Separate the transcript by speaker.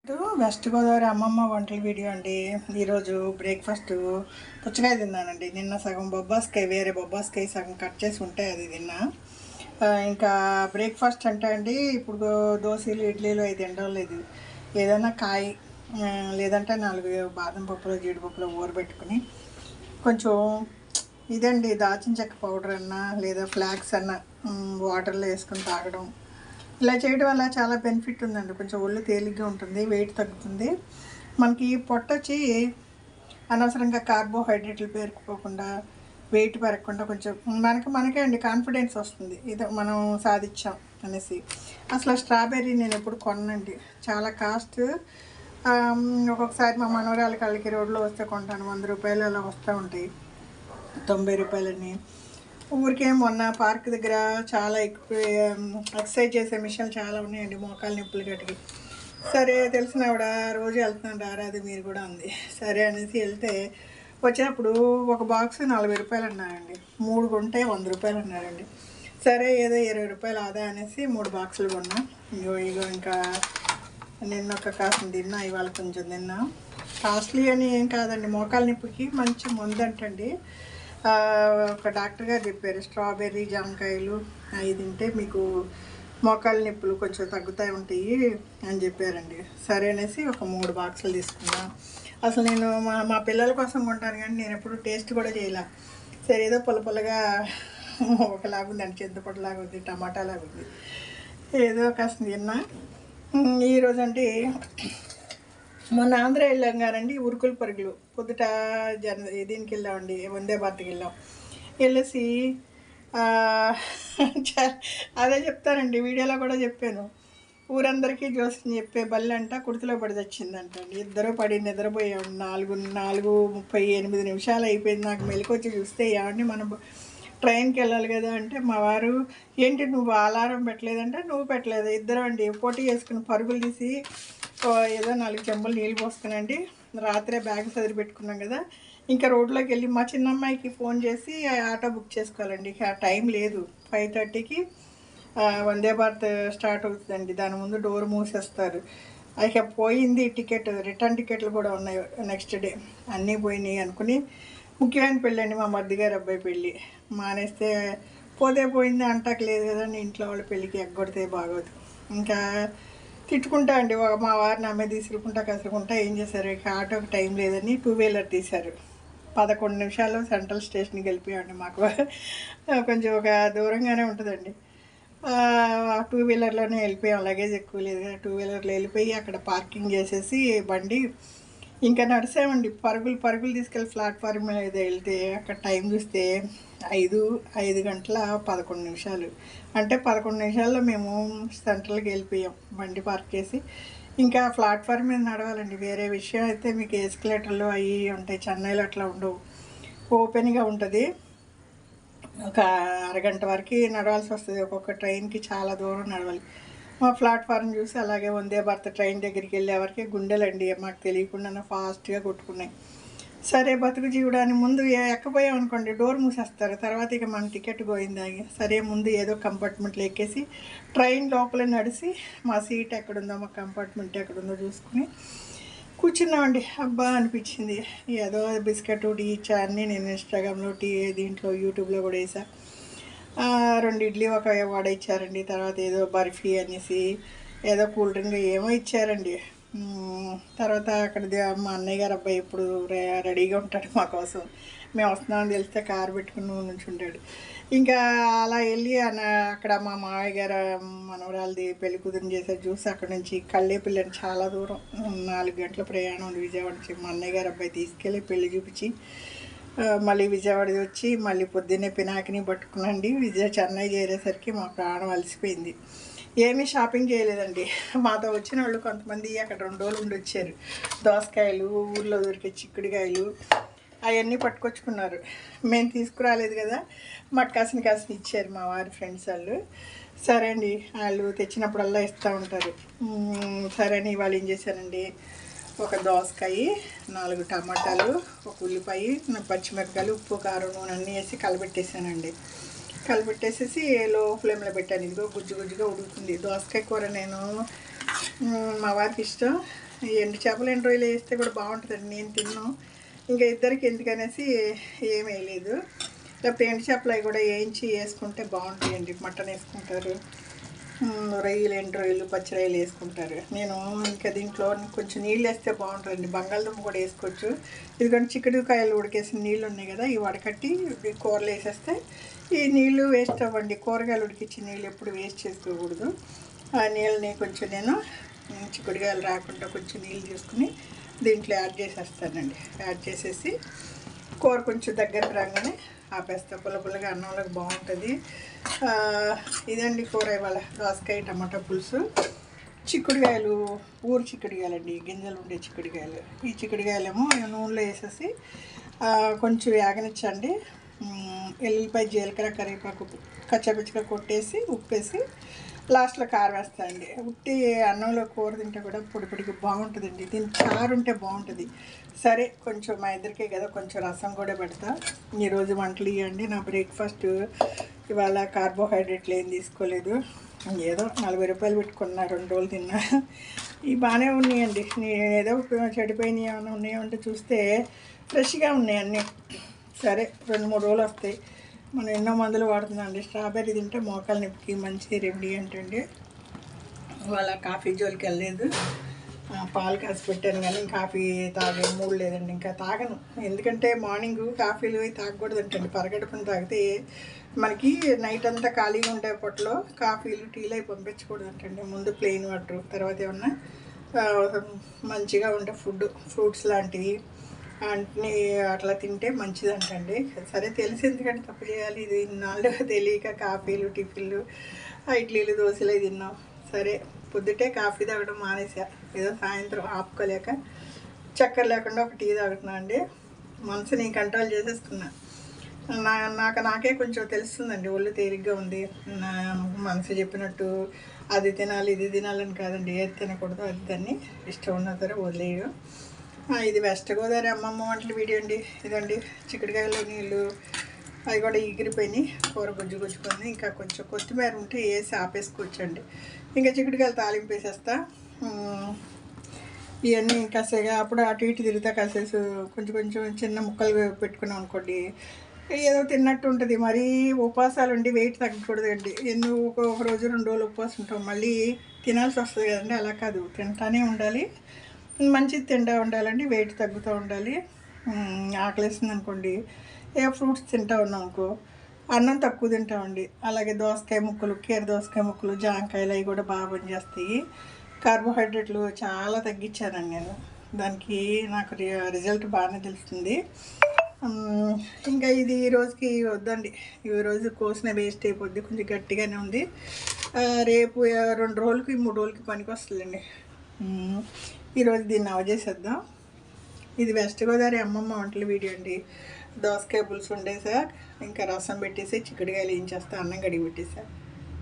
Speaker 1: West Godavari అమ్మమ్మ వంటల video అండి. ఈరోజు బ్రేక్ఫాస్ట్ పుచ్చకాయ తిన్నానండి. నిన్న సగం బొబ్బాస్కాయ, వేరే బొబ్బాస్కాయ సగం కట్ చేసి ఉంటే అది తిన్నా. ఇంకా బ్రేక్ఫాస్ట్ అంటే అండి, ఇప్పుడు దోశలు ఇడ్లీలు అవి తినడం లేదు. ఏదైనా కాయ లేదంటే 4 బాదం పప్పులు జీడిపప్పులు ఊరబెట్టుకుని కొంచెం ఇదండి దాల్చిన చెక్క పౌడర్ అన్నా లేదా ఫ్లాక్స్ అన్నా వాటర్లో వేసుకొని తాగడం. ఇలా చేయడం వల్ల చాలా బెనిఫిట్ ఉందండి. కొంచెం ఒళ్ళు తేలిగ్గా ఉంటుంది, వెయిట్ తగ్గుతుంది. మనకి పొట్ట వచ్చి అనవసరంగా కార్బోహైడ్రేట్లు పేరుకుపోకుండా, వెయిట్ పెరగకుండా కొంచెం మనకే అండి కాన్ఫిడెన్స్ వస్తుంది, ఇది మనం సాధించాం అనేసి. అసలు స్ట్రాబెర్రీ నేను ఎప్పుడు కొనండి, చాలా కాస్ట్. ఒక్కొక్కసారి మా మనవరాలు కళ్ళకి రోడ్లో వస్తే కొంటాను, 100 రూపాయలు అలా వస్తూ ఉంటాయి, 90 రూపాయలని. ఊరికే మొన్న పార్క్ దగ్గర చాలా ఎక్కువ ఎక్సర్సైజ్ చేసే మిషన్లు చాలా ఉన్నాయండి, మోకాలు నొప్పులు గట్టికి. సరే తెలిసిన ఆవిడ రోజు వెళ్తున్నాను రారాది మీరు కూడా ఉంది. సరే అనేసి వెళ్తే వచ్చినప్పుడు ఒక బాక్స్ 40 రూపాయలు అన్నారండి, 3 కొంటే 100 రూపాయలు అన్నారండి. సరే ఏదో 20 రూపాయలు ఆదా అనేసి 3 బాక్సులు కొన్నా. ఇగో ఇంకా నిన్న ఒక కాసిన తిన్నా, ఇవాళ కొంచెం తిన్నా. కాస్ట్లీ అని ఏం కాదండి, మోకాలు నొప్పికి మంచి మందు అంటండి. ఒక డాక్టర్ గారు చెప్పారు, స్ట్రాబెర్రీ జామకాయలు అవి తింటే మీకు మోకాలు నొప్పులు కొంచెం తగ్గుతాయి ఉంటాయి అని చెప్పారండి. సరే అనేసి ఒక 3 బాక్సులు తీసుకున్నా. అసలు నేను మా పిల్లల కోసం కొంటాను కానీ నేను ఎప్పుడు టేస్ట్ కూడా చేయలే. సరే ఏదో పుల్లగా ఒకలాగా ఉందండి, చింతపండులాగా ఉంది, టమాటాలాగా ఉంది, ఏదో కాస్త తిన్నా. ఈరోజు అంటే మొన్న ఆంధ్ర వెళ్ళాం కానండి, ఉరుకుల పరుగులు పొద్దుట దీనికి వెళ్ళామండి, వందే భారత్కి వెళ్ళాం. వెళ్ళేసి అదే చెప్తానండి, వీడియోలో కూడా చెప్పాను. ఊరందరికీ జోస్ని చెప్పే బల్లి అంట కుర్తిలో పడి తెచ్చిందంటండి. ఇద్దరు పడి నిద్రపోయాం. 4:38 నిమిషాలు అయిపోయింది. నాకు మెలికొచ్చి చూస్తే ఏమండి మనం ట్రైన్కి వెళ్ళాలి కదా అంటే, మా వారు ఏంటి నువ్వు అలారం పెట్టలేదంటే, నువ్వు పెట్టలేదు, ఇద్దరం అండి పోటీ చేసుకుని పరుగులు తీసి ఏదో 4 చెంబులు నీళ్ళు పోసుకునండి. రాత్రే బ్యాగ్ సదిరి పెట్టుకున్నాం కదా, ఇంకా రోడ్లోకి వెళ్ళి మా చిన్నమ్మాయికి ఫోన్ చేసి ఆటో బుక్ చేసుకోవాలండి. ఇక టైం లేదు, 5:30కి వందే భారత్ స్టార్ట్ అవుతుందండి. దాని ముందు డోర్ మూసేస్తారు. ఇక పోయింది టికెట్, రిటర్న్ టికెట్లు కూడా ఉన్నాయి నెక్స్ట్ డే, అన్నీ పోయినాయి అనుకుని. ముఖ్యమైన పెళ్ళి అండి, మా మరిది గారి అబ్బాయి పెళ్ళి. మానేస్తే పోతే పోయింది అంటాక లేదు కదండి, ఇంట్లో వాళ్ళ పెళ్ళికి ఎగ్గొడితే బాగోదు. ఇంకా తిట్టుకుంటా అండి, మా వారిని అమ్మాయి తీసుకుంటా కసురుకుంటా ఏం చేశారు, ఇక ఆటోకి టైం లేదని 2 వీలర్ తీశారు. 11 నిమిషాల్లో సెంట్రల్ స్టేషన్కి వెళ్ళిపోయామండి. మాకు కొంచెం ఒక దూరంగానే ఉంటుందండి. 2 వీలర్లోనే వెళ్ళిపోయాం, లగేజ్ ఎక్కువ లేదు కదా. 2 వీలర్లో వెళ్ళిపోయి అక్కడ పార్కింగ్ చేసేసి బండి ఇంకా నడిసామండి. పరుగులు తీసుకెళ్ళి ప్లాట్ఫామ్ మీద వెళ్తే అక్కడ టైం చూస్తే 5 గంటల 11 నిమిషాలు. అంటే 11 నిమిషాల్లో మేము సెంట్రల్కి వెళ్ళిపోయాం, బండి పార్క్ చేసి. ఇంకా ప్లాట్ఫామ్ మీద నడవాలండి. వేరే విషయం అయితే మీకు ఎస్కలేటర్లు అవి ఉంటాయి, చెన్నైలో అట్లా ఉండవు, ఓపెన్గా ఉంటుంది. ఒక అరగంట వరకు నడవాల్సి వస్తుంది, ఒక్కొక్క ట్రైన్కి చాలా దూరం నడవాలి. మా ప్లాట్ఫారం చూసి అలాగే వందే భారత్ ట్రైన్ దగ్గరికి వెళ్ళేవరకు గుండెలండి మాకు తెలియకుండా ఫాస్ట్గా కొట్టుకున్నాయి. సరే బతుకు జీవుడాని ముందు ఎక్కపోయాం అనుకోండి, డోర్ మూసేస్తారు, తర్వాత ఇక మన టికెట్ పోయిందాగి. సరే ముందు ఏదో కంపార్ట్మెంట్లో ఎక్కేసి ట్రైన్ లోపల నడిచి మా సీట్ ఎక్కడుందో, మా కంపార్ట్మెంట్ ఎక్కడుందో చూసుకుని కూర్చున్నామండి. అబ్బా అనిపించింది. ఏదో బిస్కెట్ టీ ఇచ్చా అన్నీ నేను ఇన్స్టాగ్రామ్లో దీంట్లో యూట్యూబ్లో కూడా వేసా. 2 ఇడ్లీ ఒక వడ ఇచ్చారండి. తర్వాత ఏదో బర్ఫీ అనేసి ఏదో కూల్ డ్రింక్ ఏమో ఇచ్చారండి. తర్వాత అక్కడ మా అన్నయ్య గారు అబ్బాయి ఇప్పుడు రెడీగా ఉంటాడు మా కోసం. మేము వస్తున్నామని తెలిస్తే కారు పెట్టుకుని నుంచి ఉంటాడు. ఇంకా అలా వెళ్ళి అక్కడ మా మామయ్య గారు మనవరాలది పెళ్లి కుదిరిని చేశారు చూసి అక్కడ నుంచి కళ్ళేపల్లి చాలా దూరం, 4 గంటల ప్రయాణం విజయవాడ నుంచి. మా అన్నయ్య గారు అబ్బాయి తీసుకెళ్ళి పెళ్లి చూపించి మళ్ళీ విజయవాడ వచ్చి మళ్ళీ పొద్దున్నే పినాకిని పట్టుకునండి చెన్నై చేరేసరికి మా ప్రాణం అలసిపోయింది. ఏమీ షాపింగ్ చేయలేదండి. మాతో వచ్చిన వాళ్ళు కొంతమంది అక్కడ 2 రోజులు ఉండి వచ్చారు. దోసకాయలు, ఊర్లో దొరికే చిక్కుడుకాయలు అవన్నీ పట్టుకొచ్చుకున్నారు. మేము తీసుకురాలేదు కదా, మాకు కాసిన ఇచ్చారు మా వారి ఫ్రెండ్స్ వాళ్ళు. సరే అండి, వాళ్ళు తెచ్చినప్పుడల్లా ఇస్తూ ఉంటారు. సరే అని వాళ్ళు ఏం చేశారండి, ఒక దోసకాయ, 4 టమాటాలు, ఒక ఉల్లిపాయ, పచ్చిమిరపకాయలు, ఉప్పు కారం నూనె అన్నీ వేసి కలబెట్టేసానండి. కలిపెట్టేసేసి లో ఫ్లేమ్లో పెట్టాను. ఇదిగో గుజ్జుగా ఉడుకుతుంది. దోసకాయ కూర నేను మా వారికి ఇష్టం, ఈ ఎండు చేపలు ఎండు రొయ్యలు వేస్తే కూడా బాగుంటుందండి. నేను తిన్నాను, ఇంకా ఇద్దరికి ఎందుకనేసి ఏం వేయలేదు. లేకపోతే ఎండు చేపలు అవి కూడా వేయించి వేసుకుంటే బాగుంటాయండి. మటన్ వేసుకుంటారు, రొయ్యలు ఎండు రొయ్యలు పచ్చి రొయ్యలు వేసుకుంటారు. నేను ఇంకా దీంట్లో కొంచెం నీళ్ళు వేస్తే బాగుంటుందండి. బంగాళదుంప కూడా వేసుకోవచ్చు. ఎందుకంటే చిక్కుడుకాయలు ఉడికేసిన నీళ్ళు ఉన్నాయి కదా, ఇవి వడకట్టి కూరలు వేసేస్తే ఈ నీళ్ళు వేస్ట్ అవ్వండి. కూరగాయలు ఉడికించి నీళ్ళు ఎప్పుడు వేస్ట్ చేసుకోకూడదు. ఆ నీళ్ళని కొంచెం నేను చిక్కుడుకాయలు రాకుండా కొంచెం నీళ్ళు తీసుకుని దీంట్లో యాడ్ చేసేస్తానండి. యాడ్ చేసేసి కూర కొంచెం దగ్గరకు రాగానే ఆపేస్తా. పుల్లపుల్లగా అన్నంలోకి బాగుంటుంది. ఇదండి కూర ఇవాళ దోసకాయ టమాటా పులుసు. చిక్కుడుకాయలు ఊరు చిక్కుడుకాయలండి, గింజలు ఉండే చిక్కుడుకాయలు. ఈ చిక్కుడుకాయలేమో నూనెలో వేసేసి కొంచెం వేగనిచ్చండి. ఎల్లిపాయ జీలకర్ర కరివేపాకు కచ్చాపిచ్చిగా కొట్టేసి ఉప్పేసి లాస్ట్లో కారం వేస్తానండి. ఉట్టి అన్నంలో కూర తింటే కూడా పొడి పొడికి బాగుంటుందండి. దీనికి చారు ఉంటే బాగుంటుంది. సరే కొంచెం మా ఇద్దరికే కదా కొంచెం రసం కూడా పెడతా. ఈరోజు వంటలు ఇవ్వండి. నా బ్రేక్ఫాస్ట్ ఇవాళ కార్బోహైడ్రేట్లు ఏం తీసుకోలేదు. ఏదో 40 రూపాయలు పెట్టుకున్నా, 2 రోజులు తిన్నా. ఇవి బాగానే ఉన్నాయండి. నేను ఏదో చెడిపోయినాయి ఏమైనా ఉన్నాయో అంటే చూస్తే ఫ్రెష్గా ఉన్నాయి అన్నీ. సరే 2-3 రోజులు వస్తాయి. మనం ఎన్నో మందులు వాడుతున్నామండి. స్ట్రాబెర్రీ తింటే మోకాలు నొప్పికి మంచి రెమెడీ ఏంటండి. ఇవాళ కాఫీ జోలికి వెళ్ళలేదు. పాలు కాసి పెట్టాను కానీ కాఫీ తాగే మూడు లేదండి. ఇంకా తాగను. ఎందుకంటే మార్నింగ్ కాఫీలు అవి తాగకూడదు అంటండి. పరగడుపుని తాగితే మనకి నైట్ అంతా ఖాళీగా ఉండే పొట్టలో కాఫీలు టీలు అవి పంపించకూడదు అంటండి. ముందు ప్లెయిన్ వాటర్, తర్వాత ఏమన్నా మంచిగా ఉండే ఫుడ్, ఫ్రూట్స్ లాంటివి అన్నీ అట్లా తింటే మంచిది అంటండి. సరే తెలిసి ఎందుకంటే తప్పు చేయాలి. ఇది ఇన్నాళ్ళు తెలియక కాఫీలు టిఫిన్లు ఇడ్లీలు దోశలు తిన్నాం. సరే పొద్దుటే కాఫీ తాగడం మానేసా. ఏదో సాయంత్రం ఆపుకోలేక చక్కెర లేకుండా ఒక టీ తాగుతున్నా అండి. మనసుని కంట్రోల్ చేసేస్తున్నా. నాకే కొంచెం తెలుస్తుందండి. ఒళ్ళు తేలిగ్గా ఉంది. నా మనసు చెప్పినట్టు అది తినాలి ఇది తినాలని కాదండి. ఏది తినకూడదు అది దాన్ని ఇష్టం ఉన్న సరే వదిలేయడం. ఇది వెస్ట్ గోదావరి అమ్మమ్మ వంటల వీడియో అండి. ఇదండి చిక్కుడుకాయలో నీళ్ళు అవి కూడా ఎగిరిపోయినాయి. కూర గుజ్జుకొని ఇంకా కొంచెం కొత్తిమీర ఉంటే వేసి ఆపేసుకోవచ్చండి. ఇంకా చిక్కుడుకాయలు తాలింపు వేసేస్తా. ఇవన్నీ కాసేగా అప్పుడు అటు ఇటు తిరుగుతా కాసేసి కొంచెం చిన్న ముక్కలు పెట్టుకున్నాం అనుకోండి, ఏదో తిన్నట్టు ఉంటుంది. మరీ ఉపవాసాలు ఉండి వెయిట్ తగ్గకూడదండి. ఒక రోజు 2 రోజులు ఉపవాసం ఉంటాం, మళ్ళీ తినాల్సి వస్తుంది కదండి. అలా కాదు, తింటానే ఉండాలి. మంచిది తింటూ ఉండాలండి. వెయిట్ తగ్గుతూ ఉండాలి. ఆకలిస్తుంది అనుకోండి, ఏ ఫ్రూట్స్ తింటూ ఉన్నాం అనుకో అన్నం తక్కువ తింటామండి. అలాగే దోసకాయ ముక్కలు, కీర దోసకాయ ముక్కలు, జాంకాయలు అవి కూడా బాగా పనిచేస్తాయి. కార్బోహైడ్రేట్లు చాలా తగ్గించానండి నేను. దానికి నాకు రిజల్ట్ బాగానే తెలుస్తుంది. ఇంకా ఇది ఈ రోజుకి వద్దండి. ఈ రోజు కోసిన వేస్ట్ అయిపోద్ది. కొంచెం గట్టిగానే ఉంది. రేపు 2 రోజులకి 3 రోజులకి పనికి వస్తుందండి. ఈరోజు దీన్ని అవజేసేద్దాం. ఇది వెస్ట్ గోదావరి అమ్మమ్మ వంటల వీడియో అండి. దోసకాయ పులుసు ఉండేసా, ఇంకా రసం పెట్టేసి చిక్కుడుకాయలు వేయించేస్తా, అన్నం కడిగి పెట్టేసా.